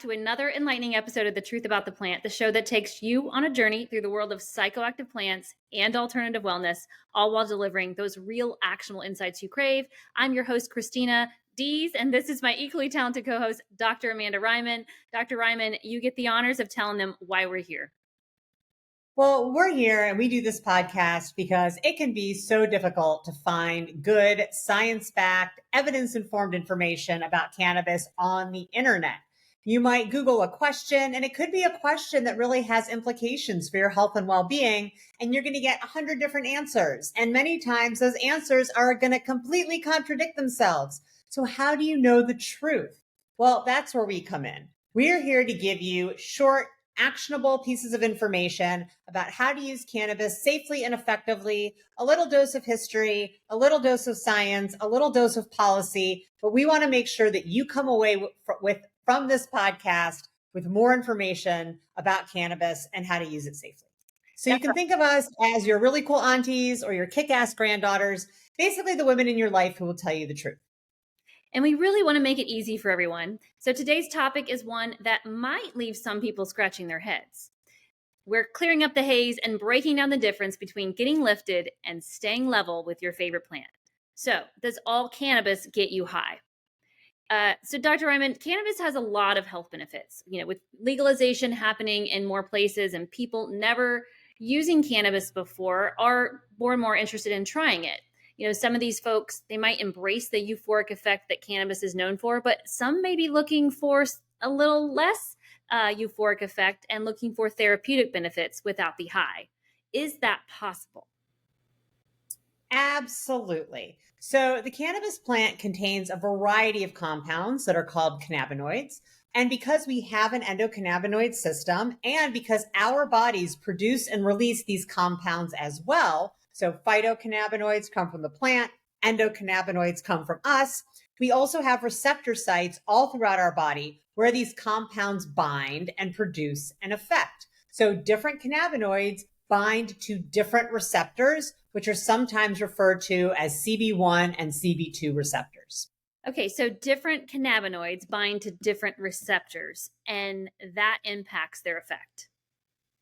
To another enlightening episode of The Truth About the Plant, the show that takes you on a journey through the world of psychoactive plants and alternative wellness, all while delivering those real actionable insights you crave. I'm your host, Christina Dees, and this is my equally talented co-host, Dr. Amanda Ryman. Dr. Ryman, you get the honors of telling them why we're here. Well, we're here and we do this podcast because it can be so difficult to find good science-backed, evidence-informed information about cannabis on the internet. You might Google a question and it could be a question that really has implications for your health and well-being, and you're going to get 100 different answers. And many times those answers are going to completely contradict themselves. So how do you know the truth? Well, that's where we come in. We're here to give you short, actionable pieces of information about how to use cannabis safely and effectively, a little dose of history, a little dose of science, a little dose of policy. But we want to make sure that you come away from this podcast with more information about cannabis and how to use it safely. So you can think of us as your really cool aunties or your kick-ass granddaughters, basically the women in your life who will tell you the truth. And we really want to make it easy for everyone. So today's topic is one that might leave some people scratching their heads. We're clearing up the haze and breaking down the difference between getting lifted and staying level with your favorite plant. So, does all cannabis get you high? So Dr. Ryman, cannabis has a lot of health benefits. With legalization happening in more places and people never using cannabis before are more and more interested in trying it. Some of these folks, they might embrace the euphoric effect that cannabis is known for, but some may be looking for a little less euphoric effect and looking for therapeutic benefits without the high. Is that possible? Absolutely. So the cannabis plant contains a variety of compounds that are called cannabinoids. And because we have an endocannabinoid system, and because our bodies produce and release these compounds as well, so phytocannabinoids come from the plant, endocannabinoids come from us, we also have receptor sites all throughout our body where these compounds bind and produce an effect. So different cannabinoids bind to different receptors, which are sometimes referred to as CB1 and CB2 receptors. Okay, so different cannabinoids bind to different receptors, and that impacts their effect.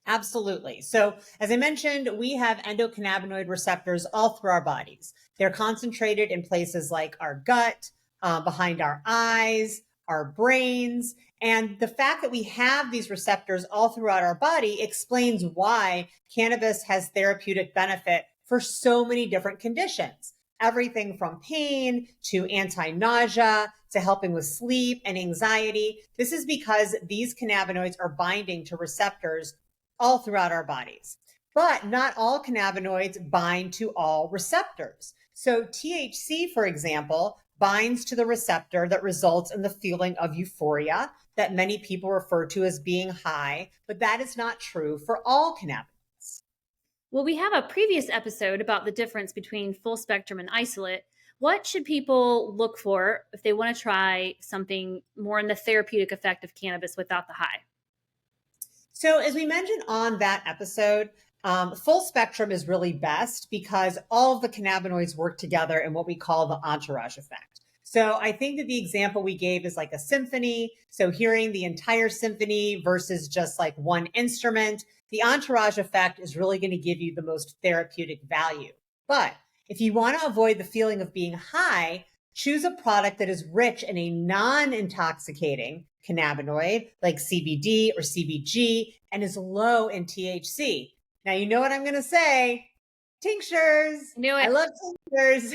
Absolutely. So as I mentioned, we have endocannabinoid receptors all through our bodies. They're concentrated in places like our gut, behind our eyes, our brains. And the fact that we have these receptors all throughout our body explains why cannabis has therapeutic benefit for so many different conditions. Everything from pain to anti-nausea to helping with sleep and anxiety. This is because these cannabinoids are binding to receptors all throughout our bodies. But not all cannabinoids bind to all receptors. So THC, for example, binds to the receptor that results in the feeling of euphoria that many people refer to as being high, but that is not true for all cannabinoids. Well, we have a previous episode about the difference between full spectrum and isolate. What should people look for if they want to try something more in the therapeutic effect of cannabis without the high? So as we mentioned on that episode, full spectrum is really best because all of the cannabinoids work together in what we call the entourage effect. So I think that the example we gave is like a symphony. So hearing the entire symphony versus just like one instrument, the entourage effect is really going to give you the most therapeutic value. But if you want to avoid the feeling of being high, choose a product that is rich in a non-intoxicating cannabinoid like CBD or CBG and is low in THC. Now, you know what I'm going to say. Tinctures. Knew it. I love tinctures.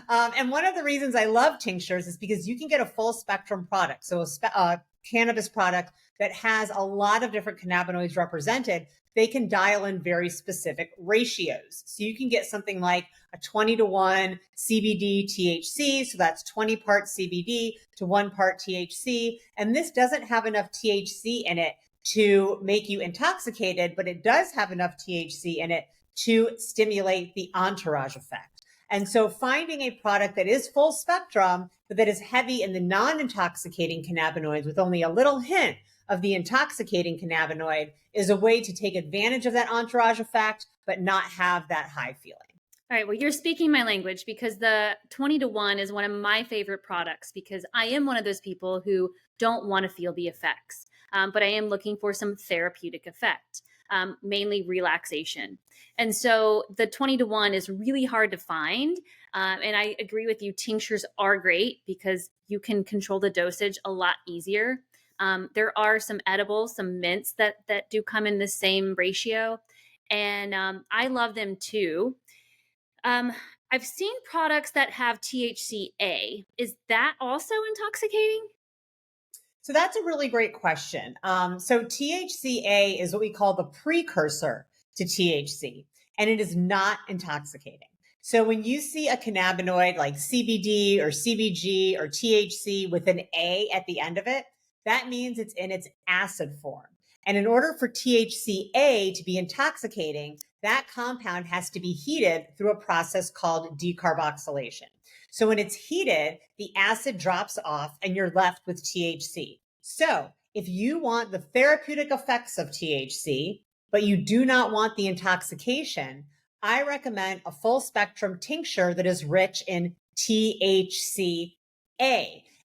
And one of the reasons I love tinctures is because you can get a full spectrum product. So a cannabis product that has a lot of different cannabinoids represented. They can dial in very specific ratios. So you can get something like a 20-to-1 CBD THC. So that's 20 parts CBD to 1 part THC. And this doesn't have enough THC in it to make you intoxicated, but it does have enough THC in it to stimulate the entourage effect. And so finding a product that is full spectrum, but that is heavy in the non-intoxicating cannabinoids with only a little hint of the intoxicating cannabinoid is a way to take advantage of that entourage effect, but not have that high feeling. All right. Well, you're speaking my language because the 20-to-1 is one of my favorite products because I am one of those people who don't want to feel the effects. But I am looking for some therapeutic effect, mainly relaxation. And so the 20-to-1 is really hard to find. And I agree with you, tinctures are great because you can control the dosage a lot easier. There are some edibles, some mints that do come in the same ratio. And I love them too. Um, I've seen products that have THCA. Is that also intoxicating? So that's a really great question. So THCA is what we call the precursor to THC, and it is not intoxicating. So when you see a cannabinoid like CBD or CBG or THC with an A at the end of it, that means it's in its acid form. And in order for THCA to be intoxicating, that compound has to be heated through a process called decarboxylation. So when it's heated, the acid drops off and you're left with THC. So if you want the therapeutic effects of THC, but you do not want the intoxication, I recommend a full spectrum tincture that is rich in THCA.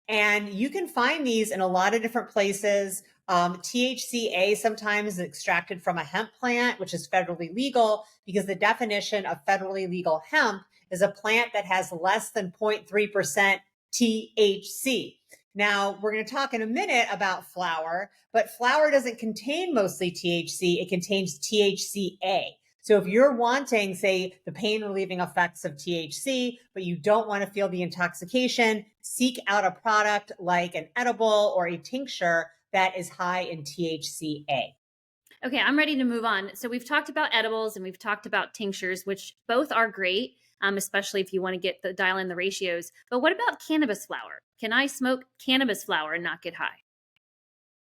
And you can find these in a lot of different places. THCA sometimes is extracted from a hemp plant, which is federally legal, because the definition of federally legal hemp is a plant that has less than 0.3% THC. Now, we're going to talk in a minute about flower, but flower doesn't contain mostly THC. It contains THCA. So if you're wanting, say, the pain relieving effects of THC, but you don't want to feel the intoxication, seek out a product like an edible or a tincture that is high in THCA. Okay, I'm ready to move on. So we've talked about edibles and we've talked about tinctures, which both are great, especially if you want to get the dial in the ratios. But what about cannabis flower? Can I smoke cannabis flower and not get high?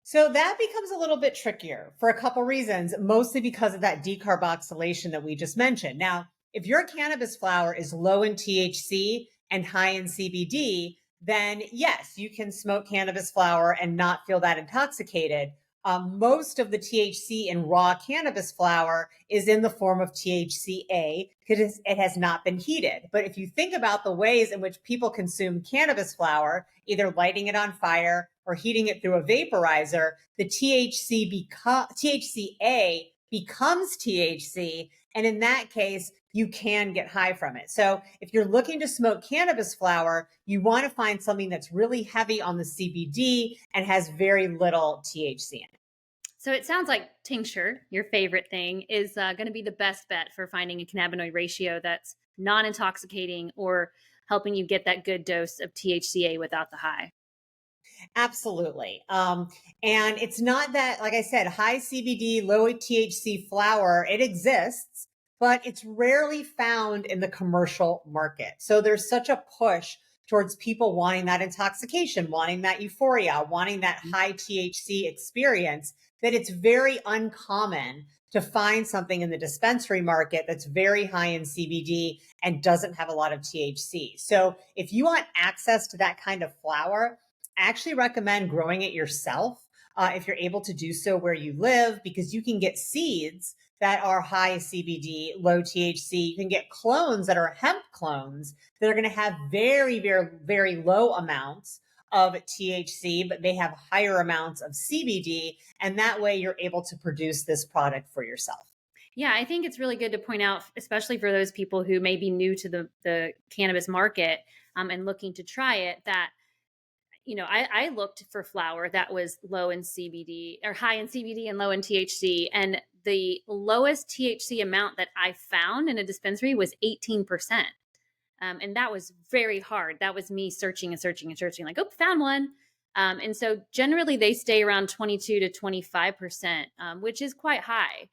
So that becomes a little bit trickier for a couple reasons, mostly because of that decarboxylation that we just mentioned. Now, if your cannabis flower is low in THC and high in CBD, then yes, you can smoke cannabis flower and not feel that intoxicated. Most of the THC in raw cannabis flower is in the form of THCA because it has not been heated. But if you think about the ways in which people consume cannabis flower, either lighting it on fire or heating it through a vaporizer, the THCA becomes THC. And in that case, you can get high from it. So if you're looking to smoke cannabis flower, you want to find something that's really heavy on the CBD and has very little THC in it. So it sounds like tincture, your favorite thing, is going to be the best bet for finding a cannabinoid ratio that's non intoxicating or helping you get that good dose of THCA without the high. Absolutely. And it's not that, like I said, high CBD, low THC flower, it exists, but it's rarely found in the commercial market. So there's such a push towards people wanting that intoxication, wanting that euphoria, wanting that high THC experience, that it's very uncommon to find something in the dispensary market that's very high in CBD and doesn't have a lot of THC. So if you want access to that kind of flower, I actually recommend growing it yourself if you're able to do so where you live, because you can get seeds that are high CBD, low THC. You can get clones that are hemp clones that are going to have very, very, very low amounts of THC, but they have higher amounts of CBD. And that way you're able to produce this product for yourself. Yeah, I think it's really good to point out, especially for those people who may be new to the cannabis market and looking to try it, that I looked for flower that was low in CBD or high in CBD and low in THC. And the lowest THC amount that I found in a dispensary was 18%. And that was very hard. That was me searching and searching and searching, like, oh, found one. And so generally they stay around 22 to 25%, which is quite high,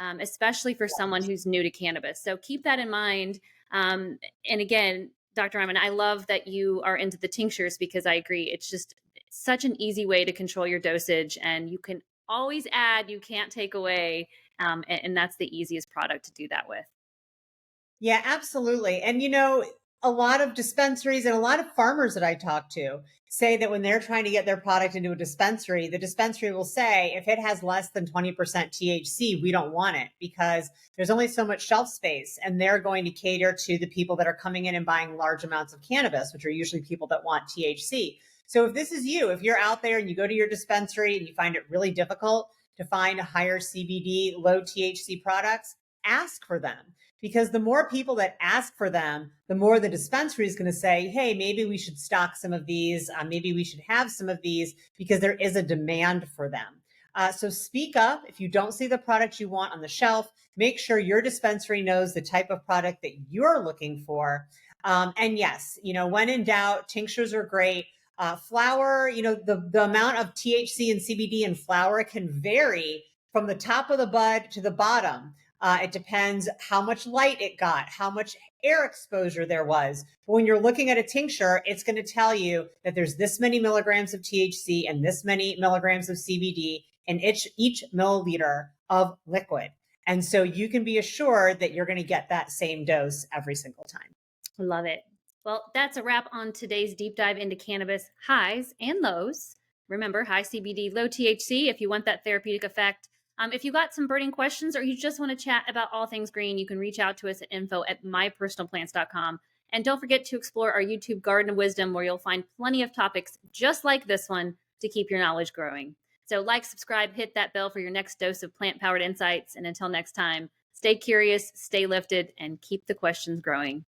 especially for someone who's new to cannabis. So keep that in mind. And again, Dr. Ryman, I love that you are into the tinctures because I agree. It's just such an easy way to control your dosage, and you can always add, you can't take away. And that's the easiest product to do that with. Yeah, absolutely. And a lot of dispensaries and a lot of farmers that I talk to say that when they're trying to get their product into a dispensary, the dispensary will say, if it has less than 20% THC, we don't want it because there's only so much shelf space. And they're going to cater to the people that are coming in and buying large amounts of cannabis, which are usually people that want THC. So if this is you, if you're out there and you go to your dispensary and you find it really difficult to find higher CBD, low THC products, ask for them. Because the more people that ask for them, the more the dispensary is going to say, hey, maybe we should stock some of these. Maybe we should have some of these because there is a demand for them. So speak up. If you don't see the product you want on the shelf, make sure your dispensary knows the type of product that you're looking for. And yes, when in doubt, tinctures are great. Flower, the amount of THC and CBD in flower can vary from the top of the bud to the bottom. It depends how much light it got, how much air exposure there was. But when you're looking at a tincture, it's going to tell you that there's this many milligrams of THC and this many milligrams of CBD in each milliliter of liquid. And so you can be assured that you're going to get that same dose every single time. Love it. Well, that's a wrap on today's deep dive into cannabis highs and lows. Remember, high CBD, low THC if you want that therapeutic effect. If you got some burning questions or you just want to chat about all things green, you can reach out to us at info@mypersonalplants.com. And don't forget to explore our YouTube Garden of Wisdom, where you'll find plenty of topics just like this one to keep your knowledge growing. So like, subscribe, hit that bell for your next dose of plant-powered insights. And until next time, stay curious, stay lifted, and keep the questions growing.